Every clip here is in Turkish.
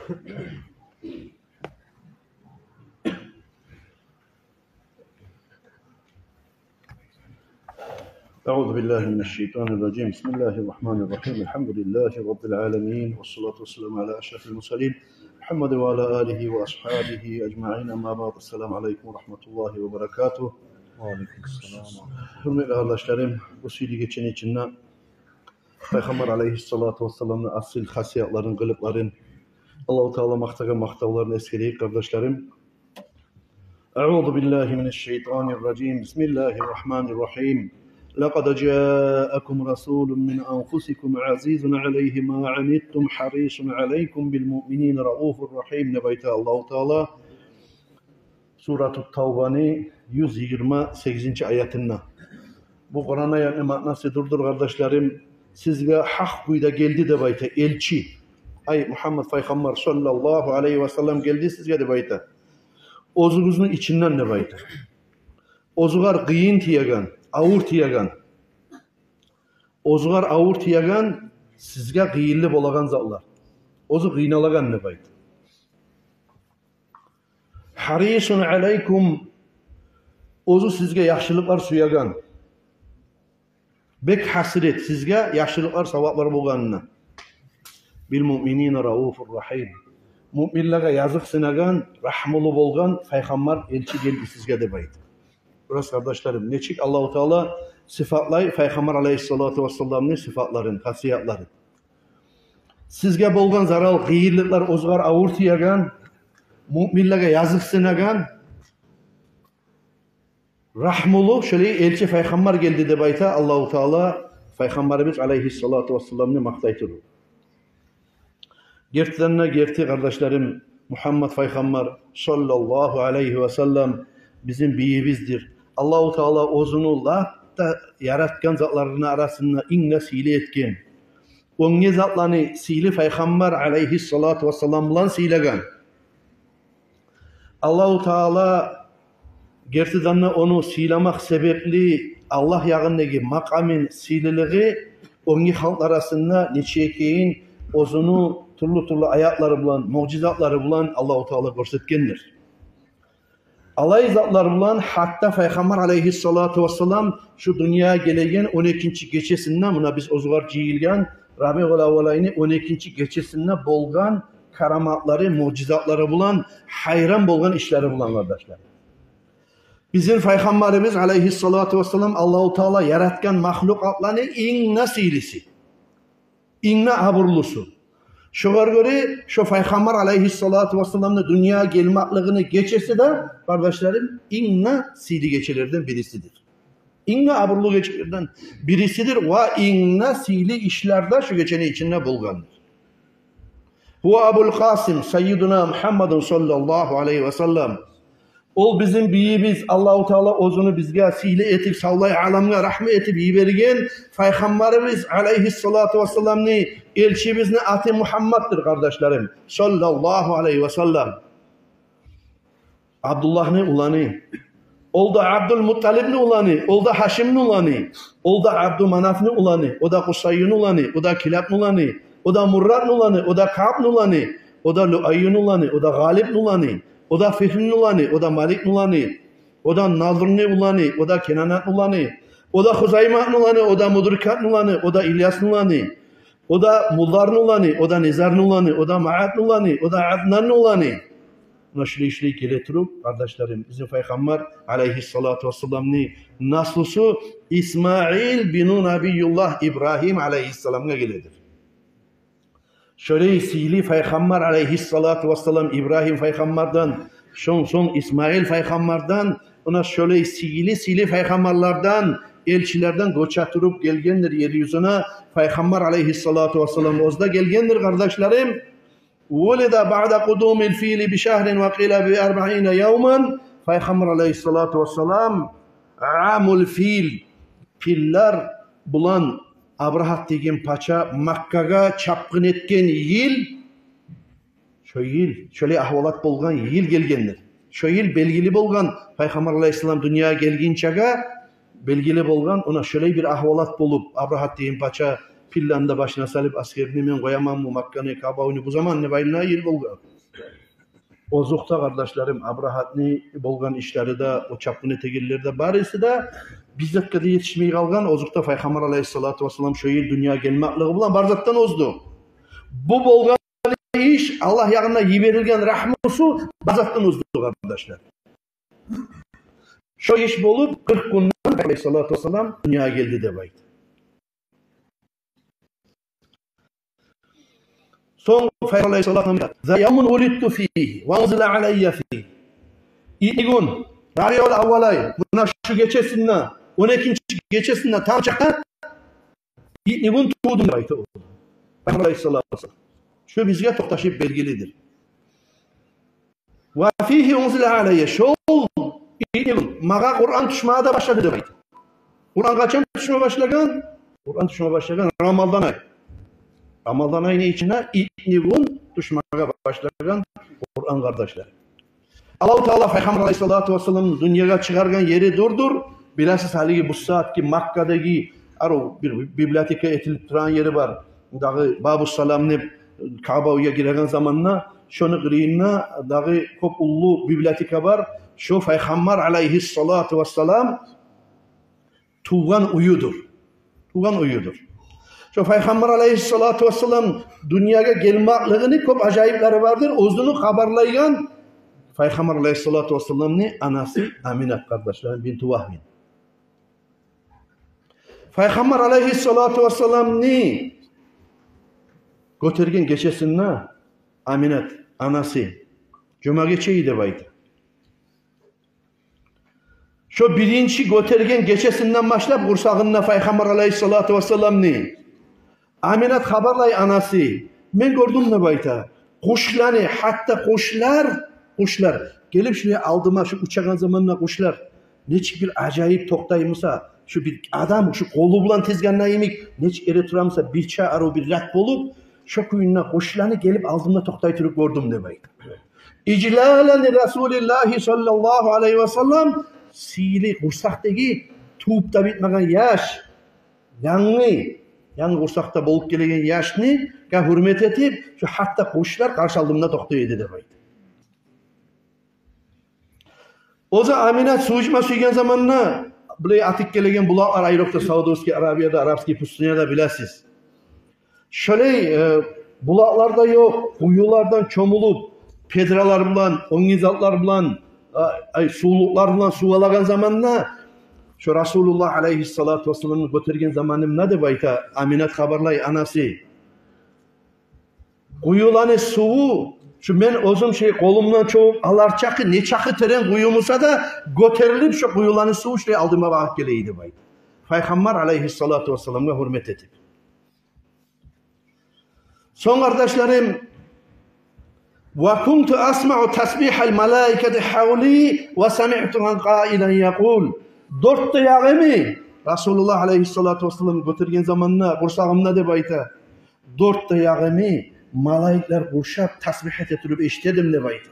Euzu billahi mineşşeytanirracim. Bismillahirrahmanirrahim. Elhamdülillahi rabbil alamin. Ves salatu vesselamu ala eşrefil murselin. Muhammed ve ala alihi ve ashabihi ecmaîn. Amma ba'd. Esselamu aleyküm ve rahmetullahi ve berekatuh. Aleykümselam. Hürmetli kardeşlerim, bu sili geçen içinde Peygamber aleyhissalatu vesselam'ın asil hasiyatların, kılıpların, Allah-u Teala maktavlarını eskeleyip kardeşlerim. Euzu billahi mineşşeytanirracim. Bismillahirrahmanirrahim. لَقَدْ جَاءَكُمْ رَسُولٌ مِّنْ أَنْفُسِكُمْ عَزِيزٌ عَلَيْهِ مَا عَنِتُّمْ حَرِيصٌ عَلَيْكُمْ بِالْمُؤْمِنِينَ رَؤُوفٌ رَحِيمٌ nebeyte Allah-u Teala Surat-ı Tavbani 128. ayetinde. Bu Kur'an ayetinin manasıdır kardeşlerim. Sizge hak buyda geldi de bayta elçi. Ay Muhammed Peygamber sallallahu aleyhi ve sellem geldi sizge de bayta. Ozuğuzun içinden de bayta. Ozuğar kıyın tiyagan. Ağır tiyagan. Ozuğar ağır tiyagan sizge kıyıllı bolagan zatlar. Ozu kıynalagan ne bayt. Harisun aleykum. Ozu sizge yaxşılıklar suyagan. Bek hasret sizge yaxşılıklar savaplar bolganına. Bil mu'minine raufur rahim. Mu'minlere yazık sınagan, rahmulu bolgan Peygamber elçi geldi sizge de bayt. Burası kardeşlerim, neçik Allah-u Teala sıfatlay Peygamber aleyhissalatu vesselam'ın sıfatların, hasiyatları. Sizge bolgan zaral, gıyırlıklar ozgar ağır tiyagan, müminlere yazık sınagan, rahmulu şöyle elçi Peygamber geldi de bayta Allah-u Teala Peygamberimiz aleyhissalatu vesselam'ın maktaytır. Gertlerine gerti kardeşlerim, Muhammed Peygamber sallallahu aleyhi ve sellem bizim biyimizdir. Allah-u Teala ozunu da yaratgan zatlarının arasında inne sili etken. Onun zatlarını sili Peygamber aleyhissalatu vesselam bilan silagan. Allah-u Teala gerçekten onu silamak sebepli Allah yağındaki makamin sililiği onun halk arasında neçekeyin ozunu türlü ayatları bilan, mucizatları bilan Allah-u Teala görsetkendir. Alay zatlar bilan hatta Peygamber aleyhissalatu vesselam şu dünyaya gelegen 12. gecesinden buna biz ozugar ciyilgen Rabiul Avvalayni 12. gecesinde bolgan karamatları, mucizatları bilan hayran bolgan işleri bilan kardeşler. Bizim Peygamberimiz aleyhissalatu vesselam Allah-u Teala yaratgan mahlukatlarını en nasilisi, en aburlusu. Şolar göre şu Peygamber aleyhissalatu vesselam'ın dünya gelmaklığını geçesi de kardeşlerim inna sili geçelerden birisidir. İnna aburlu geçelerden birisidir ve inna sili işlerde şu geçeni içinde bulgandır. Huve Abul Qasim Seyyiduna Muhammedun sallallahu aleyhi ve sellem. Ol bizim biyimiz Allah-u Teala ozunu bizge sili etip savlay alamga rahmet etip yibergen Peygamberimiz aleyhissalatu vesselam'ni elçimizin atı Muhammed'dir kardeşlerim. Sallallahu aleyhi ve sellem. Abdullah'ni ulanı. Ol da Abdülmuttalib'ni ulanı. Ol da Haşim'ni ulanı. Ol da Abdümanaf'ni ulanı. O da Kusayy'ni ulanı. O da Kilab'ni ulanı. O da Murrad'ni ulanı. O da Ka'b'ni ulanı. O da Lu'ayy'ni ulanı. O da Galib'ni ulanı. O da Fihri'ni ulanı. O da Malik'ni ulanı. O da Nazır'ni ulanı. O da Kenan'ni ulanı. O da Huzayma'ni ulanı. O da Mudrikat'ni ulanı. O da İlyas'ni ulanı. O da Mullar'ni ulanı. O da Nizar'ni ulanı. O da Ma'at'ni ulanı. O da Adnan'ni ulanı. Buna şili geletirip kardeşlerim bizim Peygamber aleyhissalatu vesselam'ni naslusu İsmail binu Nabiyullah İbrahim aleyhisselam'a geledir. Şöyle sili Peygamber aleyhissalatu vesselam İbrahim Peygamber'den son İsmail Peygamber'den ona şöyle sili Peygamberlerden elçilerden göçatırıp gelgendir yeryüzüne Peygamber aleyhissalatu vesselam ozda gelgendir kardeşlerim. ولد بعد قدوم الفيل بشهر وقيل ب40 يوما Peygamber aleyhissalatu vesselam amul fil piller bulan Abrahat degen paça Makkaga çapkın etken yıl şöyle ahvalat bolgan yıl gelgendir. Şu yıl belgili bolgan Peygamber aleyhissalam dünyaya gelgin çaga belgili bolgan ona şöyle bir ahvalat bolup Abrahat degen paça pillanda başına salıp askerini men koyamam bu Makkanı, Kabe'ni bu zaman ne bayılına yer bolgan. Ozukta kardeşlerim Abrahatni bolgan işleri de o çapkın tegirlerde barisi de bizzatga da yetişmey kalgan ozukta Peygamber aleyhissalatu vesselam şu yıl dünya gelmekliği bilen barzattan ozdu. Bu bolgan iş Allah yağına yiberilgen rahmusu barzattan ozdu kardeşler. Şu iş bolup 40 günden aleyhissalatu vesselam dünya geldi de baydı. Son Peygamber aleyhissalatu vesselam zayamun ulittu fihi ve unzila aleyye fihi. İgun Rabiul Avvalay buna şu geçesinden 12. geçesinden tam çakta İgun tuğdum baydı. Peygamber aleyhissalatu vesselam. Şu bizge toktaşıp belgilidir. Ve fihi unzila aleyye şu mağa Kur'an düşmeye da başladı demek. Kur'an kaçan düşmeye başlagan? Kur'an düşmeye başlagan Ramazan ayı. Ramazan ayının içine İbn-i düşmeye başlagan Kur'an kardeşler. Allah-u Teala Peygamber aleyhissalatu vesselam'ın dünyaya çıkargan yeri durdur. Bilasiz haligi bu saat ki Makka'daki bir biblioteka etilip duran yeri var. Dağı Babu Salam'ın Kabe'ye giren zamanla şunu kırıyınla dağı çok ullu biblioteka var. Şu Peygamber aleyhissalatu vesselam tuğan uyudur. Tuğan uyudur. Şu Peygamber aleyhissalatu vesselam dünyaya gelmekliğini çok acayipleri vardır. Özünü haberlayan Peygamber aleyhissalatu vesselam'ın anası Amine kardeşlerim binti Vahbin. Peygamber aleyhissalatu vesselam'ın götürgen geçesinde Amine anası cuma geçeyi de baydı. Şu birinci götürgen geçesinden başlayıp kursağında Peygamber aleyhissalatu vesselam'ını Aminat haberlay anası men gördüm ne bayta kuşlarını hatta kuşlar gelip şuraya aldıma şu uçağın zamanına kuşlar neçik bir acayip toktayımsa şu bir adam şu kolu bulan tezgahına yemek neçik ere turamsa bir çağ aro bir rat bulup şu kuyununa kuşlarını gelip aldığımda toktay türük gördüm ne bayta İclalen Resulullah sallallahu aleyhi ve sellem sili kursaktaki tuğup da bitmeden yaş yangi kursakta bolup gelegen yaşni hürmet etip şu hatta kuşlar karşı aldığımda toktaydı de baydı. O zaman Amine su içme suygen zamanına buraya atık gelegen bulaklar ayrıkta Saudiyski Arabiyada, Arapski Pustunya'da bilesiz. Şöyle bulaklarda yok, kuyulardan çomulup pedralar bulan, ongizatlar bulan, suluklar bulan su alagan zamanına şu Resulullah aleyhissalatu vesselam'ı götürgen zamanım ne de bayta Aminat haberlay anası. Kuyulanı suyu şu men özüm kolumdan çoğup alar çakı ne çakı teren kuyumusa da götürülüp şu kuyulanı suyu şuraya aldığıma bakıp geleydi bayta. Peygamber aleyhissalatu vesselam'a hürmet edip. Son kardeşlerim وَكُنْتُ أَسْمَعُ تَسْبِيحَ الْمَلَائِكَةِ حَوْلِي وَسَمِعْتُهَا قَائِلًا يَقُولُ Dört dayağımı Resulullah aleyhissalatu vesselam götürgen zamanına kursağımda de bayta dört dayağımı malaikler kurşap tasbih ettirip eşitledim de bayta.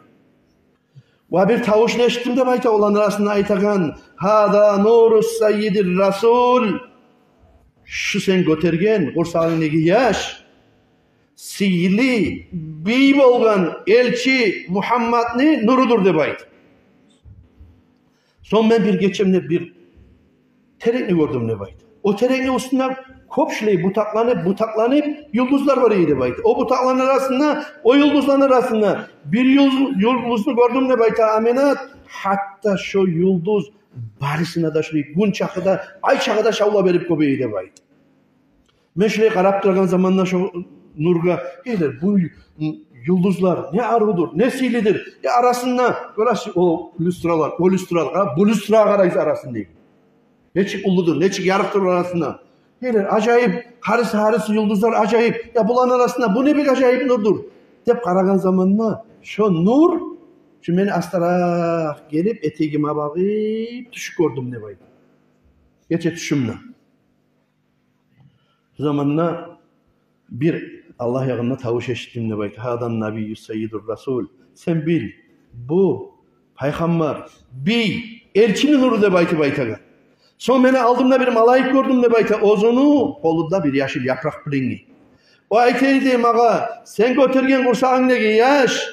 Ve bir tavuş neşittim de bayta olan arasında aytagan hada nurus sayyidir Resul şu sen götürgen kursağındaki yaş sihirli bey bolgan elçi Muhammed'ni nurudur de bayta. Son ben bir geçimde bir terekni gördüm ne baydı. O terekni üstüne kopşlayıp butaklanıp yıldızlar var iyiydi baydı. O butakların arasında, o yıldızların arasında bir yıldızını gördüm ne baydı Aminat. Hatta şu yıldız barisine da şöyle gün çakıda, ay çakıda şavla verip köpeğiydi baydı. Ben şöyle karap durgan zamanla şu nurga gelir bu yıldızlar ne arıdır, ne silidir. Ya arasında burası o lüstralar, bu lüstra karayız arasında. Neçik uludur, neçik yarıktır arasında. Gelir acayip, harisi yıldızlar acayip. Ya bulan arasında bu ne bir acayip nurdur. Dep karagan zamanla şu nur, şu beni astara gelip eteğime bakıp düşük gördüm ne baydı. Geçe düşümle. Zamanla bir Allah yağında tavuş eşittim ne baydı. Hadan Nabi Sayyidur Resul. Sen bil, bu Peygamber, elçinin nuru de baydı baytaga. Son meni aldığımda bir malayık gördüm de bayta. Ozunu kolunda bir yaşıl yaprak bilingi. O aytaydı mağa sen götürgen kursağındaki yaş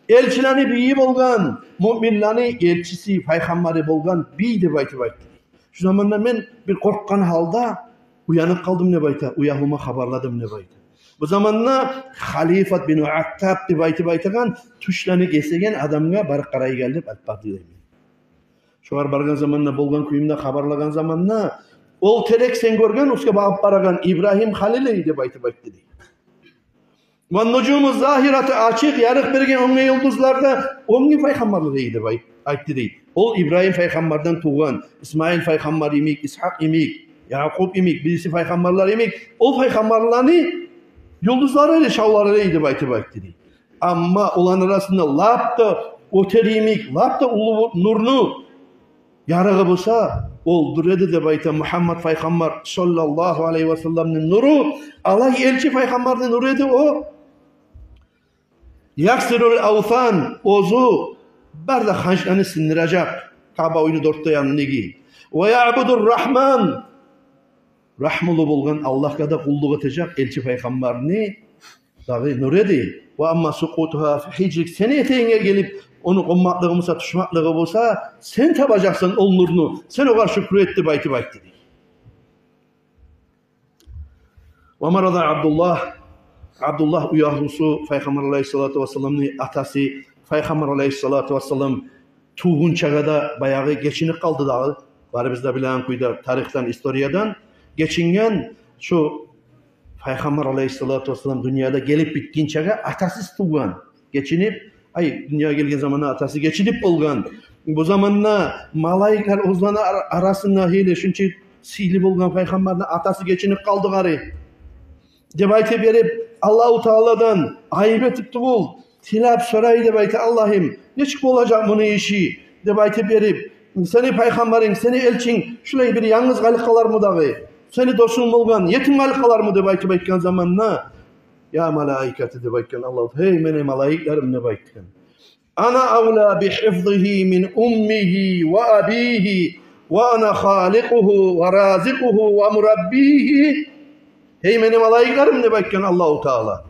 elçilerini biyi bolgan, müminlerini elçisi, peygamber'i bolgan biydi bayta. Şu zamanda ben bir korkkan halda uyanık kaldım ne bayta. Uyahıma haberladım ne bayta. Bu zamanla Halifat bin Attab de bayta tuşlarını kesegen adamga barık qarayı geldi atpadı deydi. Şuar bargan zamanla bolgan kuyumda haberlagan zamanla ol terek sen görgen uska bağıp baragan İbrahim Halil'i de bayta dedi. Van nucumu zahiratı açık yarık bergen onge yıldızlarda onge peygamberleri deydi aytdı deydi. Ol İbrahim peygamberden tuğan, İsmail peygamber imik, İshak imik, Yakup imik, birisi peygamberler imik. Ol peygamberlerini yıldızlarıyla şavlarıyla baytı dedi. Ama olan arasında lapta oterimik, lapta ulu nurnu yarığı bulsa ol duredi de bayta Muhammed peygamber sallallahu aleyhi ve sellem'nin nuru Allah elçi peygamberinin nuru edi o. Yaksirul avthan ozu barda hançlarını sindirecek. Kaaba oyunu dörtte yanındaki. Ve ya'budur rahman rahmulu bulgan Allah'a da kulluk edecek elçi peygamberini dahi nur edi. Ve amma sukutuha fi hicrik seni eteğine gelip onu konmaklığımıza tuşmaklığı olsa sen tabacaksın o nurunu. Sen o kadar şükrü etti baytı dedi. Ve marada Abdullah uyahlusu Peygamber aleyhissalatu vesselam'ın atası Peygamber aleyhissalatu vesselam tuğun çağada bayağı geçinip kaldı dağı. Var bizde bilen kuyda tarihten, historiyadan geçingen şu Peygamber aleyhissalatu vesselam dünyada gelip bitkin çağa atasız tuğan geçinip dünya gelgen zamanı atası geçinip olgan. Bu zamanla malayikler ozlana arasında hile çünkü silip olgan Peygamber'in atası geçinip kaldı gari. Debayte berip Allah-u Teala'dan ayıp etip bul. Tilap sorayı debayte Allah'ım ne çık olacak bunu işi? Debayte berip seni peygamberin, seni elçin şurayı bir yalnız kalıkalar mı dağı? Seni dostun olgan yetim kalıkalar mı debayte baytken zamanla? Ya malaikati debaytken Allah hey meni malaiklerim debaytken. Ana avla bihifzihi min ummihi ve abihi ve ana halikuhu ve razikuhu ve murabbihi. Hey meni malaiklerim debaytken Allah-u Teala.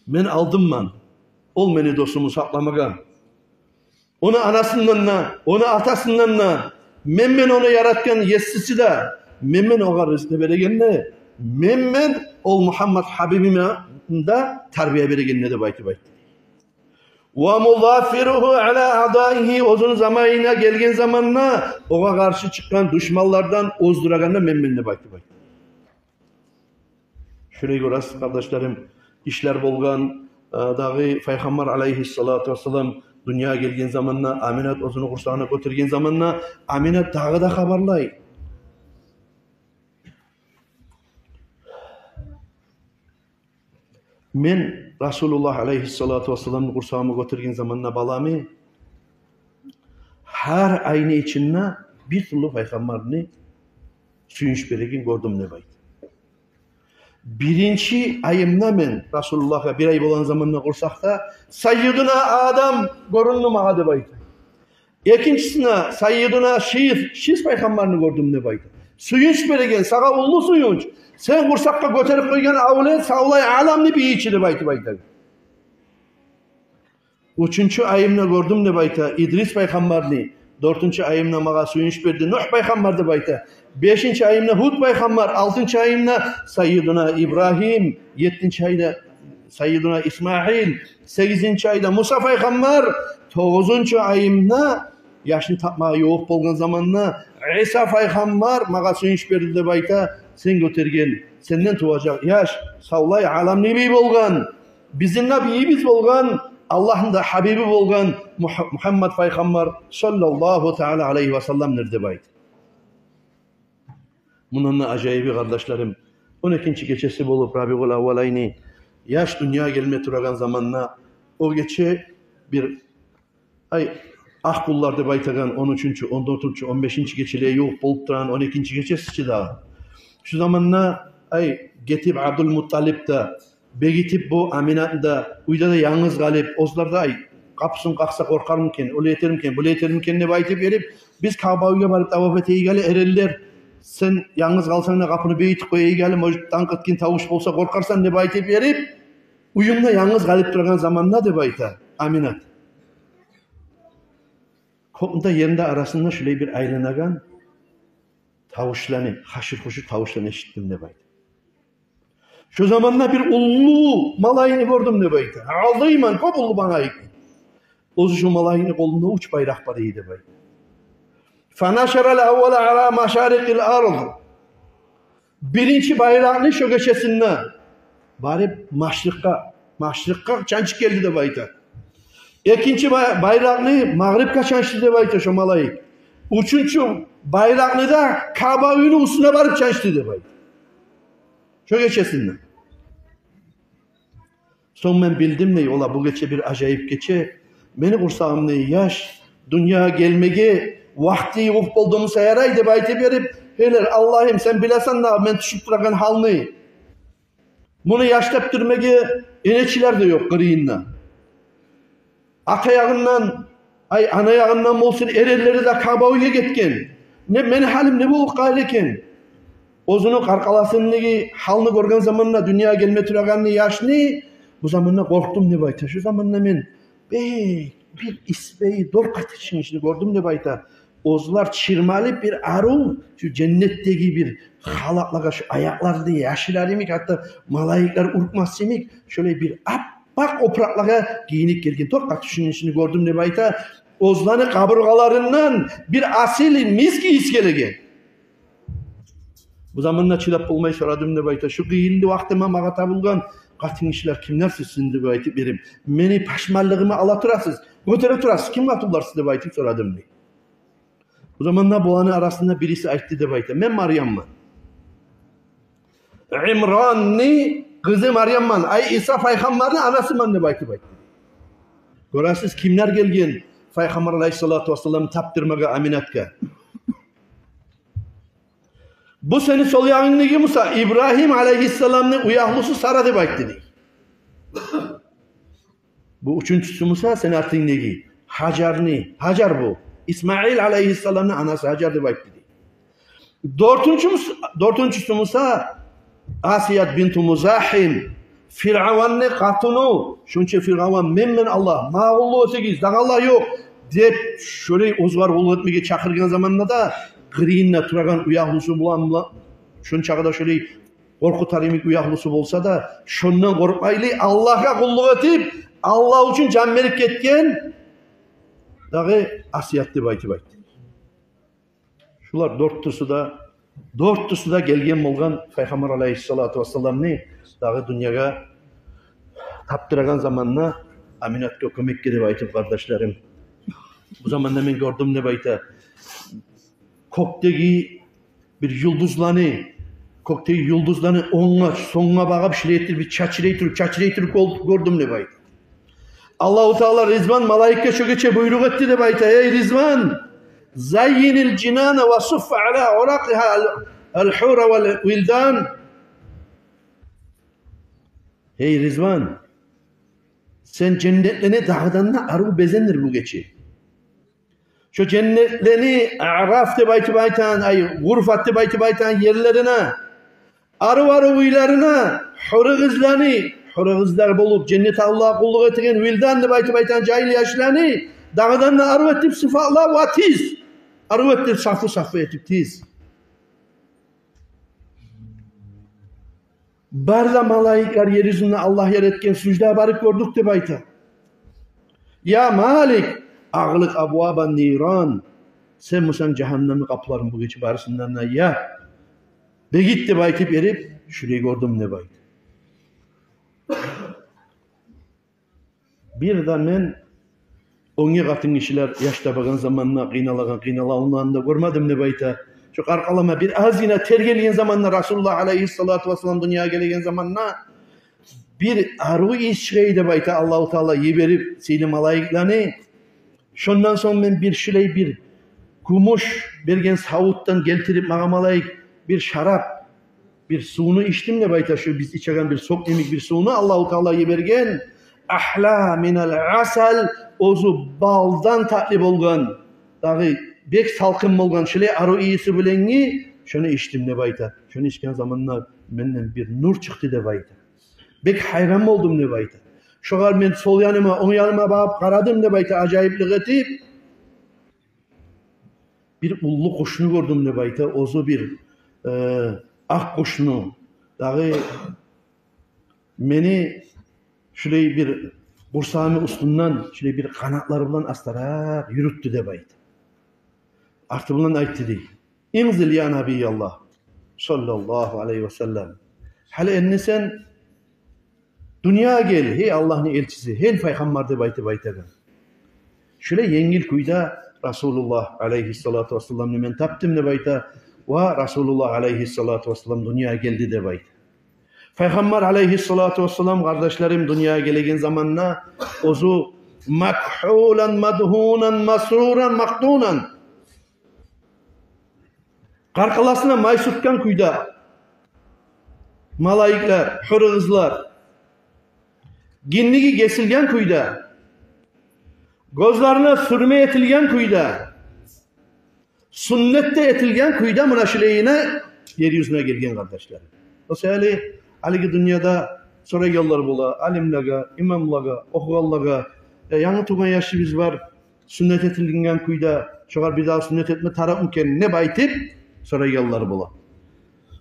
Men aldım man. Ol meni dostumu saklamagan. Onu anasından, onu atasından, men onu yaratken yesisi de, men oğa rızkı beregen men ol Muhammed Habibime da terbiye beregen de baytı. Ve muzafiruhu ala adaihi uzun zamanına gelgen zamanına oğa karşı çıkan düşmanlardan ozduragan da men de baytı. Şurayı görəsiz kardeşlerim, işler bolgan dağı Peygamber aleyhissalatu vesselam dünya gelgen zamanla Aminat ozunu kursağına götürgen zamanla Aminat dağı da haberlay. Men Resulullah aleyhissalatu vesselam'ın kursağıma götürgen zamanla balami her ayni içinde bir türlü Peygamberini suyunç beregen gördüm ne bayt. Birinci ayımda men Resulullah'a bir ay olan zamanla kursakta Sayyiduna Adam göründüm adı baytı. İkincisine Sayyiduna Şiz peygamberini gördüm ne baytı. Suyunç beregen, sağa ulu suyunç. Sen kursakka götürüp koygan avlet sağlay alamni bir içi de baytı. Üçüncü ayımda gördüm ne baytı. İdris peygamberini. Dördüncü ayımda mağa suyunç berdi. Nuh peygamber de baytı. Beşinci ayımda Hud peygamber. Altıncı ayımda Sayyiduna İbrahim. Yedinci ayda Sayyiduna İsmail. Sekizinci ayda Musa peygamber. Toğuzuncu ayımda yaşını tapmağa yoğuk bolgan zamanla İsa peygamber mağa suyunç berdi de baytı. Sen götürgen, senden tuğacak yaş, savlay alam nebi bolgan, bizim nebiyimiz bolgan, Allah'ın da Habibi bolgan Muhammed Peygamber sallallahu teala aleyhi ve sellem nerede bayt. Bununla acayibi kardeşlerim, 12. gecesi bolup Rabiul Avvalayni, yaş dünya gelme turagan zamanla, o gece bir ah kullarda baytagan 13. 14. 15. geçeliğe yok bolup duran 12. gecesi daha. Şu zamanla getip Abdülmuttalip da begitip bu Aminat da uyda da yalnız galip ozlarda kapısını kaksa korkarımken, öyle yeterimken, böyle yeterimken ne baytıp verip, biz Kabe'ye barıp tavaf eteyi geli ereliler. Sen yalnız kalsan ne kapını beyitip koyayı gelim, o tank etkin tavuş bolsa korkarsan ne baytıp verip, uyumda yalnız kalıp durgan zamanla de bayta. Aminat. Kopunda yerinde arasında şöyle bir aylanagan tavuşlarını, haşır huşur tavuşlarını eşittim de bayta. Şu zamanla bir ullu malayını gördüm de bayta. Aldıyman, kop ullu bana ayık. O şu malayını kolunda uç bayrak barıydı bayta. فَنَشَرَ الْاَوَّلَ عَلَى مَشَارِقِ الْاَرْضِ Birinci bayrağını şu köşesinden bari maşrıkka çançık geldi de bayta. İkinci bayrağını mağripka çançtı de bayta şu malayı. Üçüncü bayrağını da Kabe'nin üstüne barıp çançtı de bayta. Şu köşesinden. Son ben bildim ne ola bu gece bir acayip gece. Beni kursağımda yaş, dünya gelmege, vakti yok olduğumu sayaraydı bayta verip, heler Allah'ım sen bilesen da ben düşüp bırakan halını. Bunu yaştap durmege eneçiler de yok kırıyınla. Ata yağından, ana yağından olsun erelleri de Kabe'ye gitken. Ne benim halim ne bu gayreken. Ozunu karkalasındaki halını görgen zamanla dünya gelme türaganını yaşını bu zamanla korktum ne bayta. Şu zamanla ben bir isbeyi dor katışın içini gördüm ne bayta. Ozlar çirmali bir arul şu cennetteki bir halaklığa şu ayakları diye yaşlılar yemek hatta malayikler urkmaz yemek şöyle bir bak opraklığa giyinik gelgen dor katışın içini gördüm ne bayta. Ozların kaburgalarından bir asil miski iskelegen. Bu zamanla çılap olmayı soradım ne bayta. Şu kıyıldı vaktime mağata bulgan katın işler kimler sizsin de baytip verim. Meni paşmallığımı alaturasız. Götere turasız. Kim katıllar size baytip soradım ne. Bu zamanla bu anı arasında birisi ayıttı de bayta. Ben Meryem'man. İmran'ni kızı Meryem'man. Ay İsa Peygamber'in anasıman de baytip baytip. Görəsiz kimler gelgen Peygamber Aleyhissalatu vesselam taptırmaga aminatka. Bu seni sol yağındaki Musa İbrahim Aleyhisselam'ın uyahlısı Sara de baytdı. Bu üçüncüsü Musa sen artık negi? Hacar bu. İsmail Aleyhisselam'ın anası Hacar de baytdı. Dördüncüsü Musa Asiyat bintu Muzahim Firavun'un katunu. Şunca Firavun memmen Allah. Mağullu ötekiz. Daha Allah yok. Deyip şöyle ozgar ulu etmeye çakırgan zamanında da Grinle turagan uyahlısı bulan şunca kadar şöyle korkutar yemek uyahlısı bolsa da şundan korkmaylı Allah'a kulluk etip Allah için can verip ketken dağı asiyatlı bayti. Şular dörtüsü da gelgen bolgan Peygamber Aleyhissalatu vesselam'ni dağı dünyaya taptıragan zamanla aminatka kömek edip aytıp kardeşlerim. Bu zamanda ben gördüm ne bayta. Koktegi bir yıldızlarını onunla sonuna bakıp şireytir bir çaçıreytir gördüm ne bayta. Allah-u Teala Rizvan malaike şu geçe buyruk etti de bayta. Ey Rizvan zayyinil cinane ve suffa ala oraqiha el-hura vel vildan. Ey Rizvan sen cennetlerine dağdanına arı bezenir bu geçe. Şu cennetlerini A'raf de baytan, Gurfat de baytan yerlerine, arı uylarına, huru kızlar bulup cennet Allah'a kulluk ettiğin vildan de baytan cahil yaşlarını, dağdan da arı etip sıfatla vatiz, arı etip safı etip tiz. Barda malaikler yeryüzünde Allah yaratken sucda barık gördük de baytan. Ya Malik, ağlık abvaban niran. Sen musan cehennemin kapıların bu geçi barısından ya. Be gitti baytip erip şurayı gördüm ne bayt. Bir de men 10 katın kişiler yaşta bakın zamanla kıynalananda görmedim ne bayta. Şu arkalama bir az yine tergeleyen zamanla Resulullah Aleyhissalatu vesselam dünyaya gelegen zamanla bir arı işçiydi bayta Allah-u Teala yiberip seyli malayiklarını. Şundan sonra ben bir kumuş bergen savuttan geltirip mağamalayık bir şarap, bir suyunu içtim de bayta şu biz içegen bir sok emik bir suyunu Allah-u Teala yibergen ahla minel asal, ozu baldan tatlı bolgan, dağı bek salkın bolgan, şöyle arı iyisi bilengi, şunu içtim ne bayta. Şunu içken zamanlar benden bir nur çıktı de bayta. Bek hayran oldum ne bayta. Şoğar men sol yanıma, on yanıma bakıp karadım ne bayta, acayiplik etip, bir ullu kuşunu gördüm ne bayta, ozu bir ak kuşunu, dağı meni şöyle bir kursağımı üstünden şöyle bir kanatları bilen astarak yürüttü de bayta. Artı bundan ayıttı değil. İnzil ya Nabiyallah sallallahu aleyhi ve sellem. Hale enne sen dünya gel, hey Allah'ın elçisi, hey peygamber de bayta bayta. Şöyle yengil kuyda Resulullah aleyhissalatu vesselam men taptım de bayta ve Resulullah aleyhissalatu vesselam dünya geldi de bayta. Peygamber aleyhissalatu vesselam kardeşlerim dünyaya gelegen zamanla ozu makhulan madhunan masruran makdunan karkalasına may sutkan kuyda malayikler, hırızlar ginnigi kesilgen kuyda gözlerine sürme etilgen kuyda sünnette etilgen kuyda mınaşileyine yeryüzüne gelgen kardeşlerim. O seyali aligi dünyada sonra yollar bula, alimlaga, imamlaga, okugallaga, yanı tuğan yaşı biz var, sünnet etilgen kuyda, çoğar bir daha sünnet etme taraf mıken ne baytip, sonra yollar bula.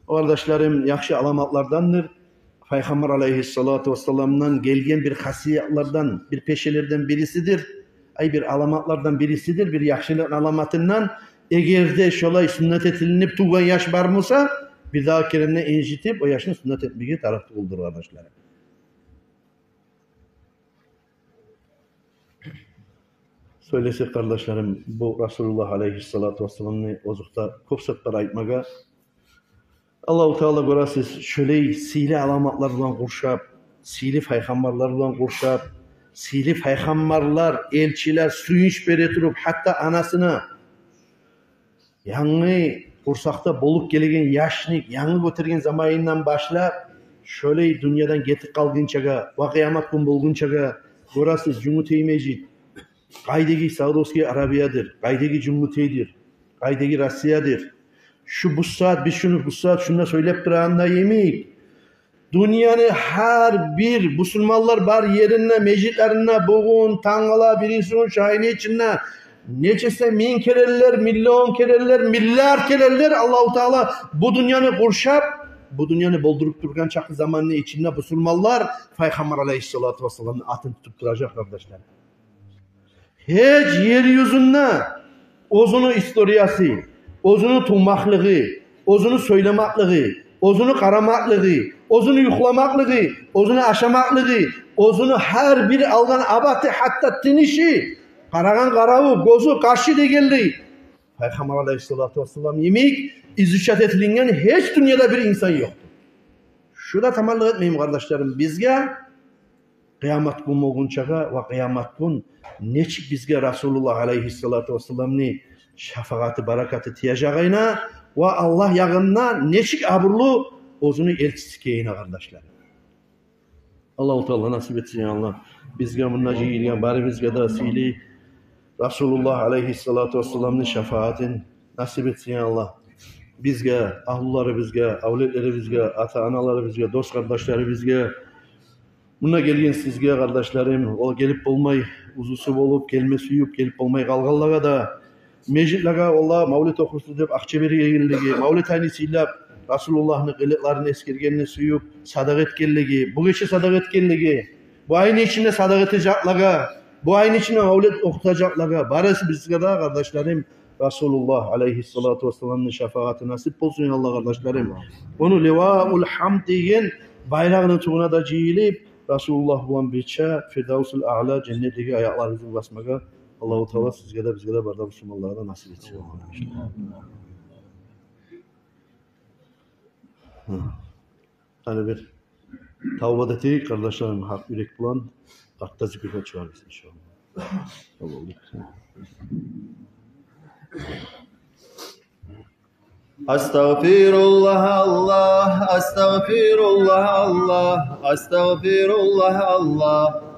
O kardeşlerim, yakşı alamatlardandır. Peygamber aleyhissalatu vesselam'dan gelgen bir hasiyatlardan, bir peşelerden birisidir. Ay bir alamatlardan birisidir, bir yakşılığın alamatından, eğer de şolay sünnet etilinip tuğan yaş var mısa, bir daha keremine incitip o yaşını sünnet etmeye tarafta oldur kardeşlerim. Söylesek kardeşlerim bu Resulullah aleyhissalatu vesselam'ın ozukta kopsaklar aytmaga Allah-u Teala görəsiz şöyle sili alamatlarla kurşap, sili peygamberlerle kurşap, sili peygamberler, elçiler suyunç beri turup hatta anasına yanı kursakta bolup gelegen yaşnik, yanı götürgen zamanından başlap şöyle dünyadan getip kalgınçaga, vakiyamat gün bulgunçaga görəsiz Cumhuriyet Mecid, Qaydagi Saudovskiy Arabiyadır, Qaydagi Cumhuriyet'dir, Qaydagi Rusiyadır. Şu bu saat biz şunu bu saat şuna söylep durağında yemeyik. Dünyanın her bir Müslümanlar bar yerine, mecitlerine, bugün, tangala, birisin, şahini içine neçese min kereler, milyon kereler, milyar kereler Allah-u Teala bu dünyanı kurşap, bu dünyanı boldurup durgan çakı zamanının içinde Müslümanlar Peygamber aleyhissalatu vesselam'ın atını tutup duracak kardeşler. Hiç yeryüzünde ozunu istoriyası, ozunu tumaklığı, ozunu söylemaklığı, ozunu karamaklığı, ozunu yuklamaklığı, ozunu aşamaklığı, ozunu her bir aldan abatı hatta tinişi, karagan karavu, gozu, karşı da geldi. Peygamber aleyhissalatu vesselam yemek, izüşat etilingen hiç dünyada bir insan yoktu. Şurada tamallık etmeyeyim kardeşlerim, bizge kıyamet gün olgunçaga ve kıyamet gün neçik bizge Resulullah aleyhissalatu vesselam'ni şafakati barakati tiyacağına ve Allah yağına neçik aburlu ozunu elçisi keyine kardeşlerim. Allah-u Teala nasip etsin ya Allah. Bizge bununla cihilgen bari bizge da sili Resulullah aleyhissalatu vesselam'ni şafaatin nasip etsin ya Allah. Bizge, ahluları bizge, avletleri bizge, ata-anaları bizge, dost kardeşleri bizge, buna gelgen sizge kardeşlerim, o gelip olmay, uzusu olup, gelme suyup, gelip olmay kalgallaga da, mecitlaga Allah mavlit okursu dep akçeberiye geligi, mavlit ayni siylap, Resulullah'ın kılıklarını eskirgenini suyup, sadak etkenligi, bu geçe sadak etkenligi, bu ayın içinde sadak edeceklaga, bu ayın içinde mavlit okutacaklaga, barası bizge da kardeşlerim, Resulullah aleyhissalatu vesselam'ın şefaati nasip olsun ya Allah kardeşlerim. Onu Livaul Hamd deyen bayrağının tuğuna da ciyilip Resulullah bulan birçe Firdevsul A'la cennetteki ayaklarınızı basmaga Allah-u Teala sizge de bizge de barda Müslümanlara da nasip etsin. Hani bir tavbat etik kardeşlerim hak yürek bulan hatta zikirde çıkarız inşallah. Estağfirullah Allah, estağfirullah Allah, estağfirullah Allah.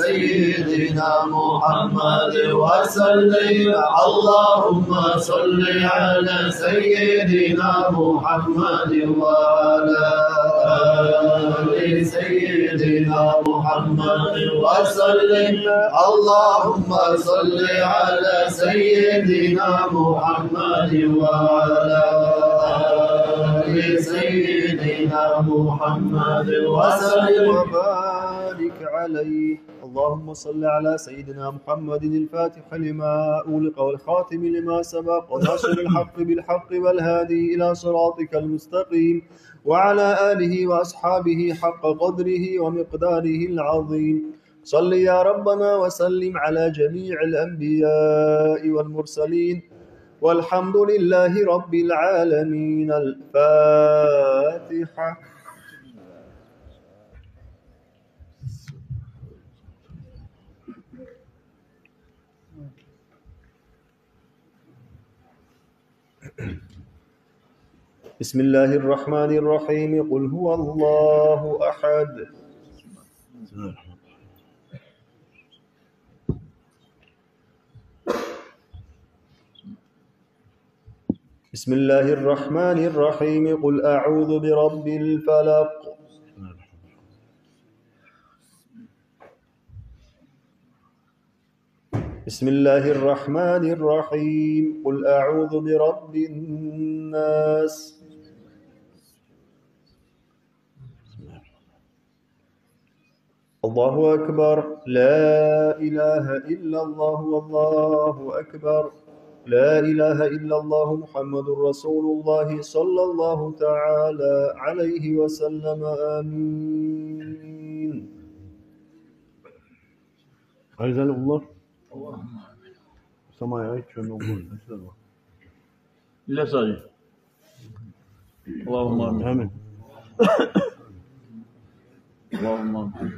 سيدنا محمد وسلم اللهم صل على سيدنا محمد وعلى آل سيدنا محمد وسلم اللهم صل على سيدنا محمد وعلى آل سيدنا محمد وسلم وبارك عليه. اللهم صل على سيدنا محمد الفاتح لما أغلق والخاتم لما سبق وناصر الحق بالحق والهادي إلى صراطك المستقيم وعلى آله وأصحابه حق قدره ومقداره العظيم. صل يا ربنا وسلم على جميع الأنبياء والمرسلين والحمد لله رب العالمين. الفاتحة. بسم الله الرحمن الرحيم. قل هو الله أحد. بسم الله الرحمن الرحيم. قل أعوذ برب الفلق. بسم الله الرحمن الرحيم. قل أعوذ برب الناس. الله أكبر. لا إله إلا الله والله أكبر. لا إله إلا الله محمد رسول الله صلى الله تعالى عليه وسلم. آمين. عايز الله سماي عايز شنو نقول لا صحيح. اللهم آمين. اللهم آمين.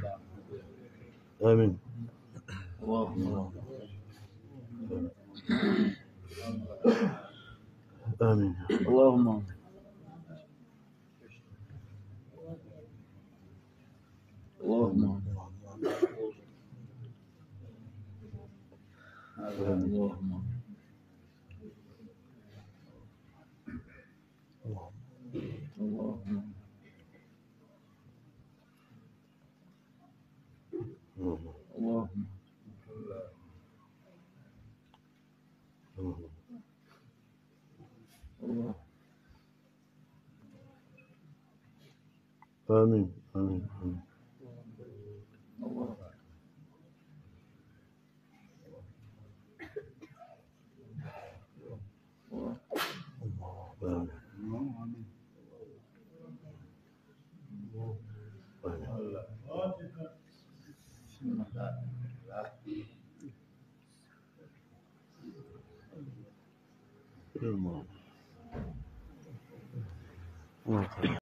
اللهم آمين. اللهم اللهم آمين. آمين. آمين. آمين.